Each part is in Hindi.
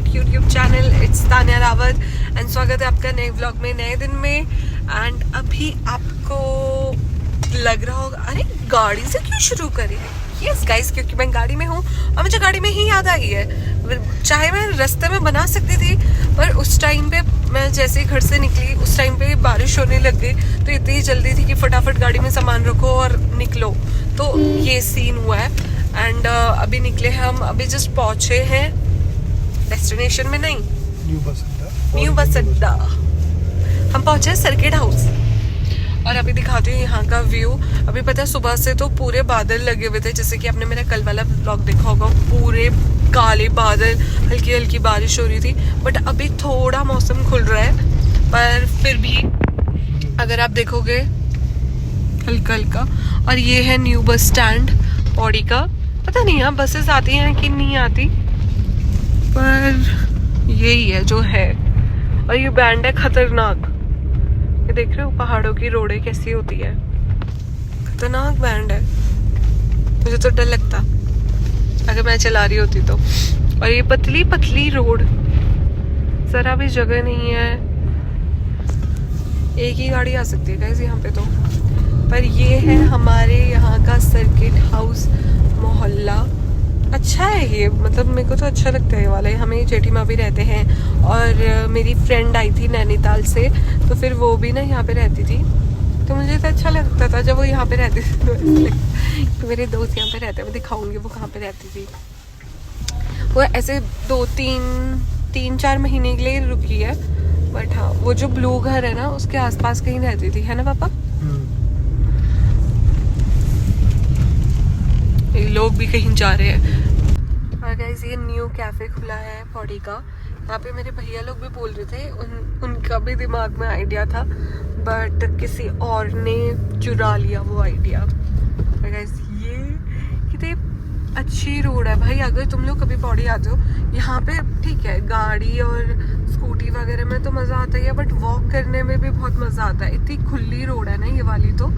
Favourite YouTube channel it's Tania Rawat and स्वागत है आपका नए व्लॉग में, नए दिन में। एंड अभी आपको लग रहा होगा अरे गाड़ी से क्यों शुरू करें। यस गाइस, क्योंकि मैं गाड़ी में हूँ और मुझे गाड़ी में ही याद आई है। चाहे मैं रास्ते में बना सकती थी, पर उस टाइम पे मैं जैसे ही घर से निकली उस टाइम पे बारिश होने लग गई, तो इतनी जल्दी थी कि फटाफट गाड़ी में सामान रखो और निकलो। तो ये सीन हुआ है। एंड अभी निकले हम, अभी जस्ट पहुंचे हैं डेस्टिनेशन में, नहीं न्यू बस अड्डा। हम पहुंचे हैं सर्किट हाउस और अभी दिखाती हूँ यहाँ का व्यू। अभी पता है सुबह से तो पूरे बादल लगे हुए थे, जैसे कि आपने मेरा कल वाला व्लॉग देखा होगा, पूरे काले बादल, हल्की हल्की बारिश हो रही थी। बट अभी थोड़ा मौसम खुल रहा है, पर फिर भी अगर आप देखोगे हल्का हल्का। और ये है न्यू बस स्टैंड पौड़ी का। पता नहीं यहाँ बसेस आती हैं कि नहीं आती, पर यही है जो है। और ये बैंड है खतरनाक, ये देख रहे हो पहाड़ों की रोडें कैसी होती है, खतरनाक बैंड है। मुझे तो डर लगता अगर मैं चला रही होती तो। और ये पतली पतली रोड, जरा भी जगह नहीं है, एक ही गाड़ी आ सकती है गाइस यहाँ पे तो। पर ये है हमारे यहाँ का सर्किट हाउस मोहल्ला। अच्छा है ये, मतलब मेरे को तो अच्छा लगता है ये वाला। हमें जेठी माँ भी रहते हैं और मेरी फ्रेंड आई थी नैनीताल से, तो फिर वो भी ना यहाँ पे रहती थी, तो मुझे तो अच्छा लगता था जब वो यहाँ पे रहती थी। तो मेरे दोस्त यहाँ पे रहते हैं, मैं दिखाऊंगी वो कहाँ पे रहती थी। वो ऐसे 2-3 महीने के लिए रुकी है, बट हाँ वो जो ब्लू घर है ना उसके आसपास कहीं रहती थी, है ना पापा। ये लोग भी कहीं जा रहे हैं। और गाइस ये न्यू कैफे खुला है पौड़ी का। यहाँ पे मेरे भैया लोग भी बोल रहे थे, उनका भी दिमाग में आइडिया था, बट किसी और ने चुरा लिया वो आइडिया। और गाइस ये कितनी अच्छी रोड है भाई। अगर तुम लोग कभी पौड़ी आते हो यहाँ पे, ठीक है गाड़ी और स्कूटी वगैरह में तो मज़ा आता ही है, बट वॉक करने में भी बहुत मज़ा आता है। इतनी खुली रोड है ना ये वाली तो।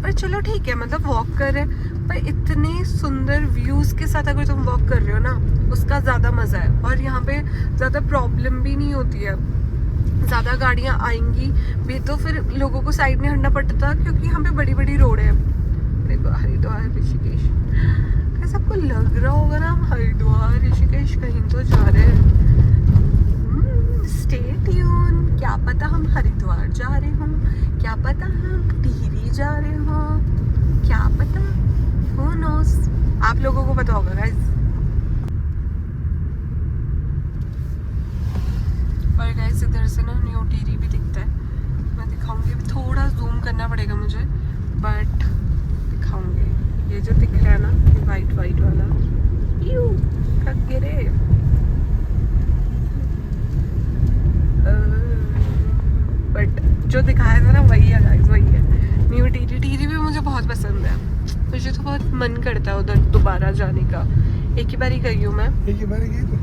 पर चलो ठीक है, मतलब वॉक कर रहे हैं, पर इतने सुंदर व्यूज के साथ अगर तुम वॉक कर रहे हो ना, उसका ज़्यादा मज़ा है। और यहाँ पे ज़्यादा प्रॉब्लम भी नहीं होती है, ज़्यादा गाड़ियाँ आएंगी भी तो फिर लोगों को साइड में हटना पड़ता, क्योंकि यहाँ पे बड़ी बड़ी रोड है। देखो हरिद्वार ऋषिकेश, कैसे आपको लग रहा होगा ना हम हरिद्वार ऋषिकेश कहीं तो जा रहे हैं। स्टे ट्यून, क्या पता हम हरिद्वार जा रहे हों, क्या पता हम टिहरी जा रहे हों, क्या पता, who knows। आप लोगों को पता होगा गाइस। और गाइस इधर से ना न्यू टिहरी भी दिखता है, मैं दिखाऊंगी। थोड़ा जूम करना पड़ेगा मुझे, बट दिखाऊंगी। ये जो दिख रहा है ना, ये वाइट वाला, यू थक गिरे। बट जो दिखाया था ना वही है गाइस, वही है न्यू टिहरी भी मुझे बहुत पसंद है। मुझे तो बहुत मन करता है उधर दोबारा जाने का। एक ही बार ही गई हूँ मैं, एक ही बार गई तो।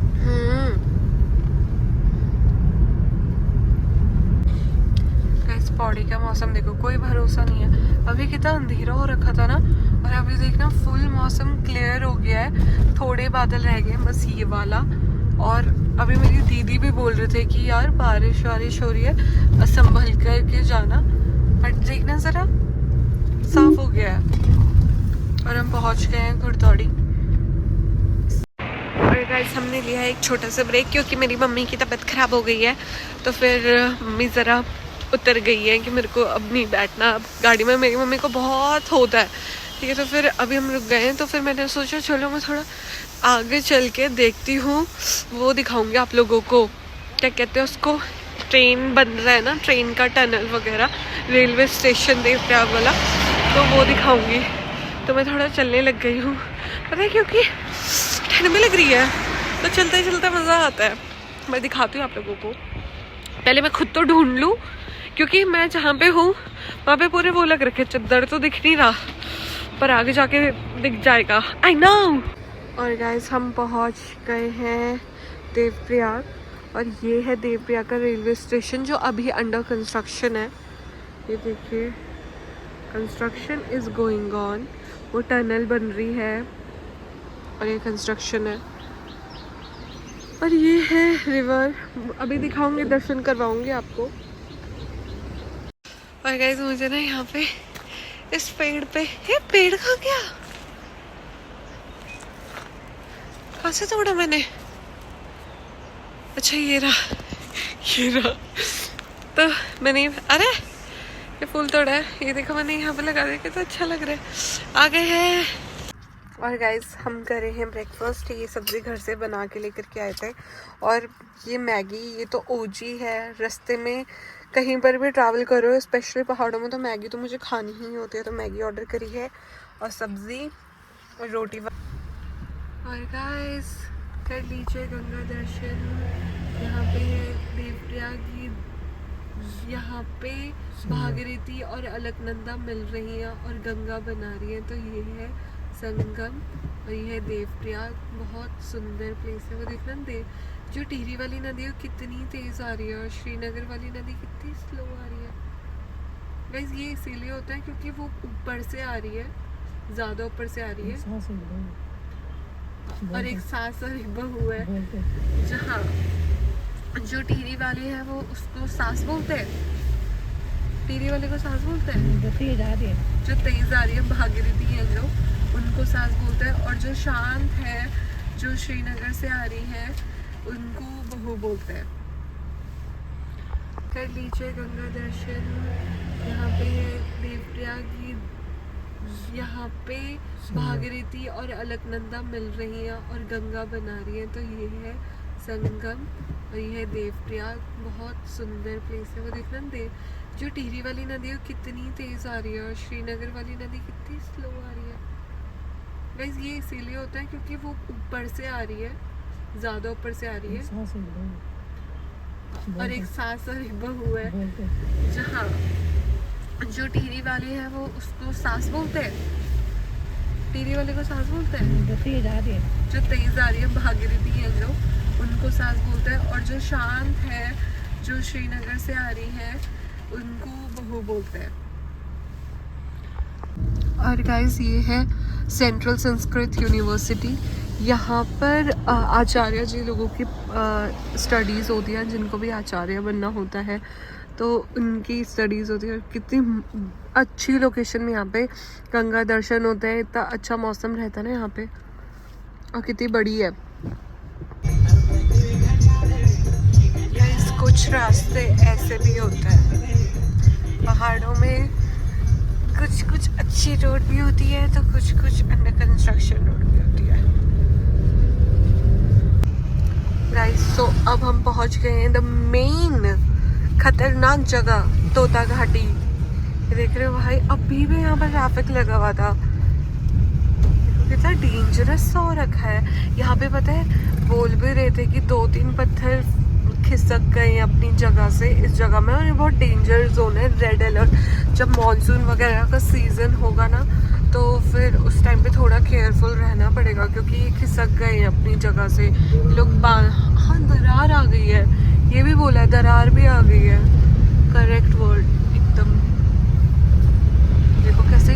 गाइस पौड़ी का मौसम देखो, कोई भरोसा नहीं है। अभी कितना अंधेरा हो रखा था ना, और अभी देखना फुल मौसम क्लियर हो गया है, थोड़े बादल रह गए बस ये वाला। और अभी मेरी दीदी भी बोल रहे थे कि यार बारिश हो रही है, संभल करके जाना। बट देखना जरा साफ हो गया है और हम पहुंच गए हैं घुड़दौड़ी। और गाइस हमने लिया है एक छोटा सा ब्रेक, क्योंकि मेरी मम्मी की तबीयत ख़राब हो गई है, तो फिर मम्मी ज़रा उतर गई है कि मेरे को अब नहीं बैठना। अब गाड़ी में मेरी मम्मी को बहुत होता है, ठीक है। तो फिर अभी हम रुक गए हैं, तो फिर मैंने सोचा चलो मैं थोड़ा आगे चल के देखती हूँ, वो दिखाऊंगी आप लोगों को। क्या कहते हैं उसको, ट्रेन बन रहा है ना, ट्रेन का टनल वगैरह, रेलवे स्टेशन देवप्रयाग वाला, तो वो दिखाऊंगी। तो मैं थोड़ा चलने लग गई हूँ, पता है क्योंकि ठंड में लग रही है, तो चलते चलते मज़ा आता है। मैं दिखाती हूँ आप लोगों को। पहले मैं खुद तो ढूंढ लूँ, क्योंकि मैं जहाँ पे हूँ वहाँ पे पूरे वो लग रखे, चद्दर तो दिख नहीं रहा, पर आगे जाके दिख जाएगा, आई नो। और गाइस हम पहुँच गए हैं देवप्रयाग, और ये है देवप्रयाग का रेलवे स्टेशन जो अभी अंडर कंस्ट्रक्शन है। ये देखिए कंस्ट्रक्शन इज़ गोइंग ऑन, वो टनल बन रही है और ये कंस्ट्रक्शन है। और ये है रिवर, अभी दिखाऊंगी, दर्शन करवाऊंगी आपको। और गाइस मुझे ना यहाँ पे इस पेड़ पे, ये पेड़ कहाँ गया, कहाँ से तोड़ा मैंने, अच्छा ये रहा, ये रहा। तो मैंने, अरे ये फूल तोड़ा है, ये देखो मैंने यहाँ पे लगा दिया, तो अच्छा लग रहा है। आ गए हैं। और गाइस हम कर रहे हैं ब्रेकफास्ट। ये सब्ज़ी घर से बना के लेकर के आए थे। और ये मैगी, ये तो ओजी है। रास्ते में कहीं पर भी ट्रैवल करो, स्पेशली पहाड़ों में, तो मैगी तो मुझे खानी ही होती है। तो मैगी ऑर्डर करी है और सब्ज़ी और रोटी। और गाइस कर लीजिए गंगा दर्शन। यहाँ पे है देवप्रयाग, यहाँ पे भागीरथी और अलकनंदा मिल रही हैं और गंगा बना रही है। तो ये है संगम और ये है देवप्रयाग। बहुत सुंदर प्लेस है। वो देखना जो टिहरी वाली नदी है कितनी तेज आ रही है और श्रीनगर वाली नदी कितनी स्लो आ रही है। वैसे ये इसीलिए होता है क्योंकि वो ऊपर से आ रही है, ज़्यादा ऊपर से आ रही है। और एक सास और एक बहू है। जहाँ जो टिहरी वाली है वो उसको सास बोलते हैं, टिहरी वाले को सास बोलते हैं। जो तेज आ रही है भागीरथी है जो, उनको सास बोलते हैं। और जो शांत है, जो श्रीनगर से आ रही है, उनको बहू बोलते हैं। कर लीजिए गंगा दर्शन। यहाँ पे है देवप्रयाग, यहाँ पे भागीरथी और अलकनंदा मिल रही हैं और गंगा बना रही है। तो ये है संगम और ये है देवप्रयाग। बहुत सुंदर प्लेस है। वो देखना जो टिहरी वाली नदी है कितनी तेज आ रही है और श्रीनगर वाली नदी कितनी स्लो आ रही है। वैसे ये इसीलिए होता है क्योंकि वो ऊपर से आ रही है, ज़्यादा ऊपर से आ रही है। और एक सास और एक बहू है। जहाँ जो टिहरी वाली है वो उसको सास बोलते हैं, टिहरी वाले को सास बोलते हैं। जो तेज आ रही है भागीरथी है जो, उनको सास बोलते हैं। और जो शांत है, जो श्रीनगर से आ रही है, उनको बहू बोलते हैं। और गाइस ये है सेंट्रल संस्कृत यूनिवर्सिटी। यहाँ पर आचार्य जी लोगों की स्टडीज़ होती हैं, जिनको भी आचार्य बनना होता है तो उनकी स्टडीज़ होती है। कितनी अच्छी लोकेशन में यहाँ पे गंगा दर्शन होते हैं। इतना अच्छा मौसम रहता है ना यहाँ पे, और कितनी बड़ी है। कुछ रास्ते ऐसे भी होते हैं पहाड़ों में, कुछ अच्छी रोड भी होती है तो कुछ अंडर कंस्ट्रक्शन रोड भी होती है। गाइस सो अब हम पहुंच गए हैं द मेन खतरनाक जगह, तोता घाटी। देख रहे हो भाई, अभी भी यहाँ पर ट्रैफिक लगा हुआ था। कितना डेंजरस सा हो रखा है यहाँ पे। पता है बोल भी रहे थे कि 2-3 पत्थर खिसक गए अपनी जगह से इस जगह में, और ये बहुत डेंजर जोन है, रेड अलर्ट। जब मानसून वगैरह का सीजन होगा ना तो फिर उस टाइम पे थोड़ा केयरफुल रहना पड़ेगा, क्योंकि ये खिसक गए अपनी जगह से लोग। हाँ दरार आ गई है, ये भी बोला है, दरार भी आ गई है, करेक्ट वर्ड एकदम। देखो कैसे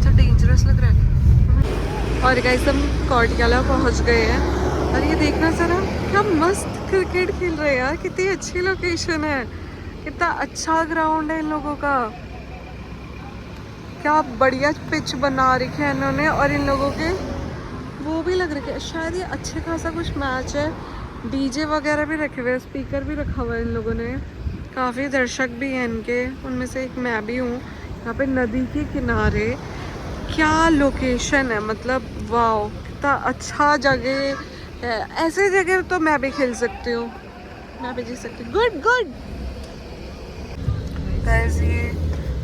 तो डेंजरस लग रहा है। और गाइस हम कोटियाला पहुंच गए हैं। और ये देखना जरा, क्या मस्त क्रिकेट खेल रहे हैं यार, कितनी अच्छी लोकेशन है, कितना अच्छा ग्राउंड है इन लोगों का, क्या बढ़िया पिच बना रखी है इन्होंने। और इन लोगों के वो भी लग रखे हैं, शायद ये अच्छे खासा कुछ मैच है। डीजे वगैरह भी रखे हुए हैं, स्पीकर भी रखा हुआ है इन लोगों ने। काफ़ी दर्शक भी हैं इनके, उनमें से एक मैं भी हूँ। यहाँ पे नदी के किनारे क्या लोकेशन है, मतलब वाह, कितना अच्छा जगह। ऐसे जगह तो मैं भी खेल सकती हूँ, मैं भी जी सकती हूँ। गुड गाइस ये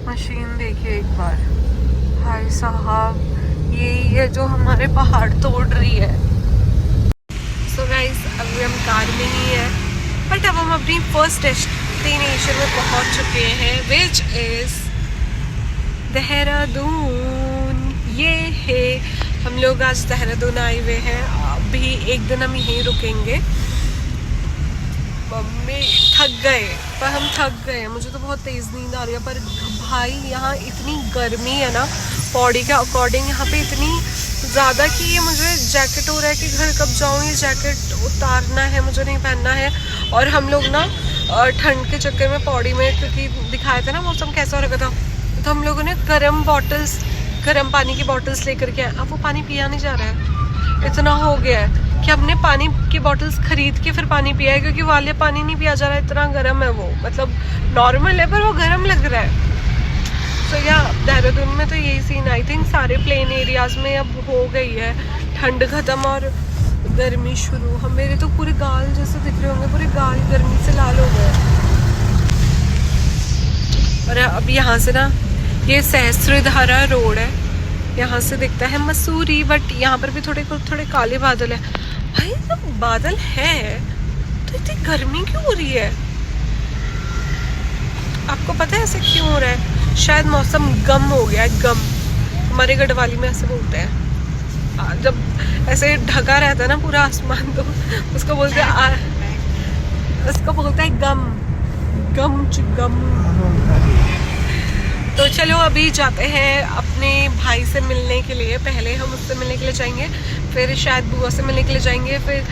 मशीन देखिए एक बार, भाई साहब, यही है जो हमारे पहाड़ तोड़ रही है। सो गाइस अभी हम कार में ही है, बट अब हम अपनी फर्स्ट डेस्टिनेशन में पहुंच चुके हैं, विच इज देहरादून। ये है, हम लोग आज देहरादून आए हुए हैं। अभी एक दिन हम यहीं रुकेंगे। मम्मी थक गए, पर हम थक गए, मुझे तो बहुत तेज़ नींद आ रही है। पर भाई यहाँ इतनी गर्मी है ना, पौड़ी के अकॉर्डिंग यहाँ पे इतनी ज़्यादा कि ये मुझे जैकेट हो रहा है कि घर कब जाऊँ, ये जैकेट उतारना है, मुझे नहीं पहनना है। और हम लोग ना ठंड के चक्कर में पौड़ी में, क्योंकि दिखाया था ना मौसम कैसा हो रखा था, तो हम लोगों ने गर्म पानी की बॉटल्स लेकर के आए। अब वो पानी पिया नहीं जा रहा है, इतना हो गया है कि हमने पानी की बॉटल्स खरीद के फिर पानी पिया है, क्योंकि वाले पानी नहीं पिया जा रहा है, इतना गर्म है वो। मतलब नॉर्मल है पर वो गर्म लग रहा है। तो या देहरादून में तो यही सीन, आई थिंक सारे प्लेन एरियाज में अब हो गई है ठंड ख़त्म और गर्मी शुरू। हम मेरे तो पूरे गाल जैसे दिख रहे होंगे, पूरे गाल गर्मी से लाल हो गए। और अब यहाँ से ना ये सहस्त्रधारा रोड है, यहाँ से दिखता है मसूरी, बट यहाँ पर भी थोड़े काले बादल है। भाई जब बादल है तो इतनी गर्मी क्यों हो रही है? आपको पता है ऐसे क्यों हो रहा है? शायद मौसम गम हो गया है, गम। हमारे गढ़वाली में ऐसे बोलते हैं, जब ऐसे ढका रहता है ना पूरा आसमान, तो उसको बोलते हैं गम गम। तो चलो अभी जाते हैं अपने भाई से मिलने के लिए। पहले हम उससे मिलने के लिए जाएंगे, फिर शायद बुआ से मिलने के लिए जाएंगे, फिर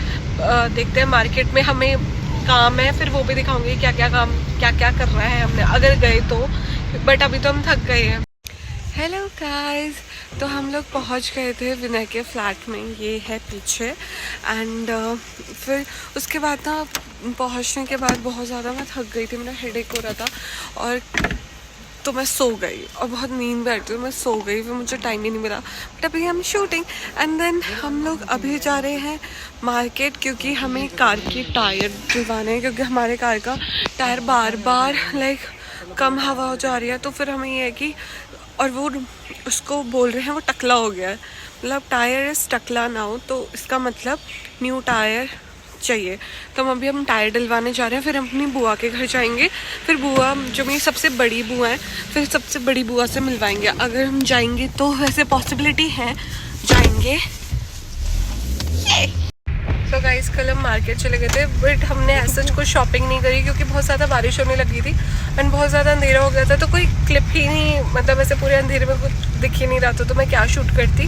देखते हैं मार्केट में हमें काम है, फिर वो भी दिखाऊंगी क्या क्या कर रहा है हमने अगर गए तो। बट अभी तो हम थक गए हैं। हेलो गाइस, तो हम लोग पहुंच गए थे विनय के फ्लैट में, ये है पीछे। एंड फिर उसके बाद ना पहुंचने के बाद बहुत ज़्यादा मैं थक गई थी, मेरा हेडेक हो रहा था, और तो मैं सो गई और बहुत नींद बैठी, तो मैं सो गई, फिर मुझे टाइम ही नहीं मिला। बट अभी हम शूटिंग एंड देन हम लोग अभी जा रहे हैं मार्केट, क्योंकि हमें कार की टायर दिलवाने हैं, क्योंकि हमारे कार का टायर बार बार कम हवा हो जा रही है। तो फिर हमें ये है कि, और वो उसको बोल रहे हैं वो टकला हो गया है, मतलब टायर इज टकला नाउ, तो इसका मतलब न्यू टायर चाहिए। तो अभी हम टायर डलवाने जा रहे हैं, फिर हम अपनी बुआ के घर जाएंगे, फिर बुआ जो मेरी सबसे बड़ी बुआ है, फिर सबसे बड़ी बुआ से मिलवाएंगे। अगर हम जाएंगे तो वैसे पॉसिबिलिटी है जाएंगे। तो गाइस कल हम मार्केट चले गए थे, बट हमने ऐसा कुछ शॉपिंग नहीं करी, क्योंकि बहुत ज़्यादा बारिश होने लगी थी एंड बहुत ज़्यादा अंधेरा हो गया था, तो कोई क्लिप ही नहीं, मतलब ऐसे पूरे अंधेरे में कुछ दिख ही नहीं रहा था, तो मैं क्या शूट करती।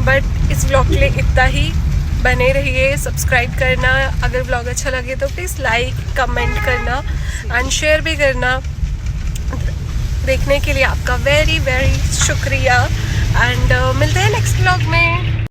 बट इस व्लॉग के लिए इतना ही, बने रहिए, सब्सक्राइब करना, अगर व्लॉग अच्छा लगे तो प्लीज़ लाइक कमेंट करना एंड शेयर भी करना। देखने के लिए आपका वेरी वेरी शुक्रिया एंड मिलते हैं नेक्स्ट व्लॉग में।